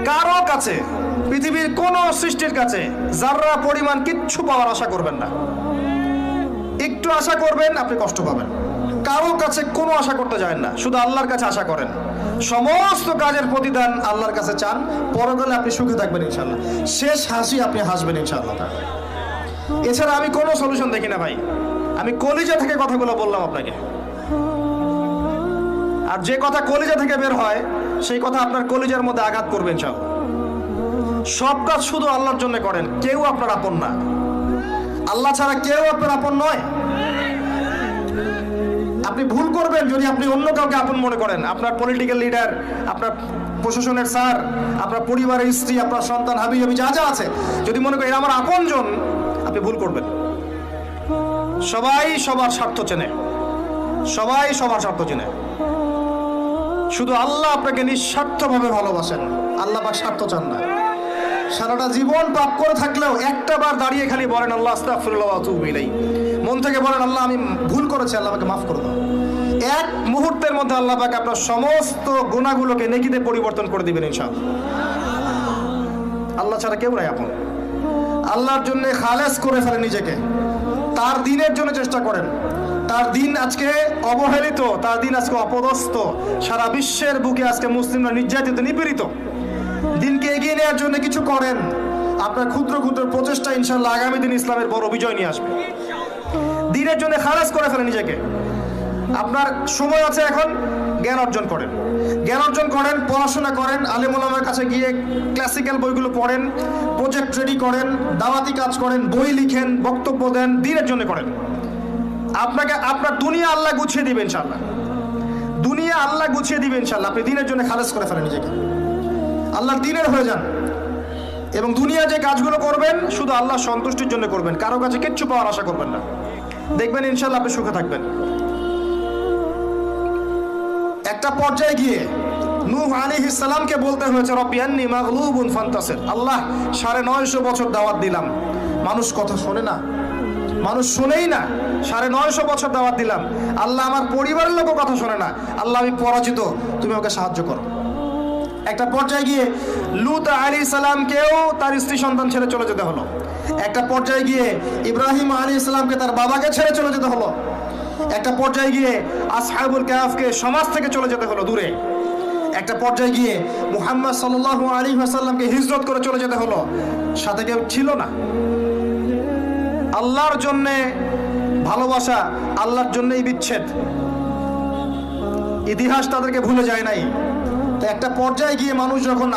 কারো কাছে, পৃথিবীর কোন সৃষ্টির কাছে যাররা পরিমাণ কিচ্ছু পাওয়ার আশা করবেন না। একটু আশা করবেন আপনি কষ্ট পাবেন। কারো কাছে কোনো আশা করতে যায় না, শুধু আল্লাহর কাছে আশা করেন। সমস্ত কাজের প্রতিদান আল্লাহর কাছে চান, পরকালে আপনি সুখে থাকবেন ইনশাআল্লাহ। শেষ হাসি আপনি হাসবেন ইনশাআল্লাহ। এছাড়া আমি কোনো সলিউশন দেখি না ভাই। আমি কলিজা থেকে কথাগুলো বললাম আপনাকে, আর যে কথা কলিজা থেকে বের হয় সেই কথা আপনার কলিজার মধ্যে আঘাত করবে ইনশাআল্লাহ। সব কাজ শুধু আল্লাহর জন্য করেন, কেউ আপনার আপন না। আল্লাহ ছাড়া কেউ আপনার আপন নয়। আপনি ভুল করবেন যদি আপনি অন্য কাউকে আপন মনে করেন। আপনার পলিটিক্যাল লিডার, আপনার প্রশাসনের স্যার, আপনার পরিবারের স্ত্রী, আপনার সন্তান, হাবি হাবি যা যা আছে, যদি মনে করেন আমার আপনজন, আপনি ভুল করবেন। সবাই সবার স্বার্থ চেনে, সবাই সবার স্বার্থ চেনে। শুধু আল্লাহ আপনাকে নিঃস্বার্থভাবে ভালোবাসেন, আল্লাহ পাক স্বার্থ চান না। সারাটা জীবন পাপ করে থাকলেও একটা বার দাঁড়িয়ে খালি বলেন আল্লাহ আস্তাগফিরুল্লাহ ওয়া আতুবু ইলাইহি। মন থেকে বলেন আল্লাহ আমি ভুল করেছি, আল্লাহ আমাকে মাফ করে দাও। এক মুহূর্তের মধ্যে আল্লাহ পাক আপনার সমস্ত গুনাহগুলোকে নেকিতে পরিবর্তন করে দিবেন ইনশাআল্লাহ। আল্লাহ ছাড়া কেউ নাই আপন। আল্লাহর জন্য খালেস করে ফেলেন নিজেকে, তার দিনের জন্য চেষ্টা করেন। তার দিন আজকে অবহেলিত, তার দিন আজকে অপদস্থ। সারা বিশ্বের বুকে আজকে মুসলিমরা নির্যাতিত, নিপীড়িত। দিনকে এগিয়ে নেওয়ার জন্য কিছু করেন। আপনার ক্ষুদ্র ক্ষুদ্র প্রচেষ্টা ইনশাআল্লাহ আগামী দিন ইসলামের বড় বিজয় নিয়ে আসবে। দিনের জন্য খালেস করে ফেলেন নিজেকে। আপনার সময় আছে এখন, জ্ঞান অর্জন করেন, জ্ঞান অর্জন করেন, পড়াশোনা করেন, আলেম ওলামার কাছে গিয়ে ক্লাসিক্যাল বইগুলো পড়েন, প্রজেক্ট রেডি করেন, দাওয়াতি কাজ করেন, বই লিখেন, বক্তব্য দেন, দিনের জন্য করেন। আপনাকে আপনার দুনিয়া আল্লাহ গুছিয়ে দিবেন ইনশাআল্লাহ। দুনিয়া আল্লাহ গুছিয়ে দিবেন ইনশাআল্লাহ। আপনি দিনের জন্য খালেস করে ফেলেন নিজেকে, আল্লাহর দিনের হয়ে যান। এবং দুনিয়া যে কাজগুলো করবেন শুধু আল্লাহ সন্তুষ্টির জন্য করবেন, কারো কাছে কিচ্ছু পাওয়ার আশা করবেন না। দেখবেন ইনশাআল্লাহ আপনি সুখে থাকবেন। একটা পর্যায়ে গিয়ে নূহ আলাইহিস সালামকে বলতে হয়েছে রব্বি আন্নী মাগলুবুন ফান্তাসির। আল্লাহ 950 বছর দাওয়াত দিলাম, মানুষ কথা শোনে না, মানুষ শোনেই না। 950 বছর দাওয়াত দিলাম, আল্লাহ আমার পরিবারের লোকও কথা শোনে না। আল্লাহ আমি পরাজিত, তুমি আমাকে সাহায্য করো। একটা পর্যায়ে গিয়ে লূত আলাইহিস সালামকেও তার স্ত্রী সন্তান ছেড়ে চলে যেতে হলো। একটা পর্যায়ে গিয়ে ইব্রাহিম আলাইহিস সালামকে তার বাবাকে ছেড়ে চলে যেতে হলো। একটা পর্যায়ে গিয়ে আসহাবুল কাহফকে সমাজ থেকে চলে যেতে হলো দূরে। একটা পর্যায়ে গিয়ে মুহাম্মদ সাল্লাল্লাহু আলাইহি ওয়াসাল্লামকে হিজরত করে চলে যেতে হলো, সাথে কেউ ছিল না। আল্লাহর জন্যে ভালোবাসা, আল্লাহর জন্যই বিচ্ছেদ। ইতিহাস তাদেরকে ভুলে যায় নাই। তো একটা পর্যায়ে গিয়ে মানুষ যখন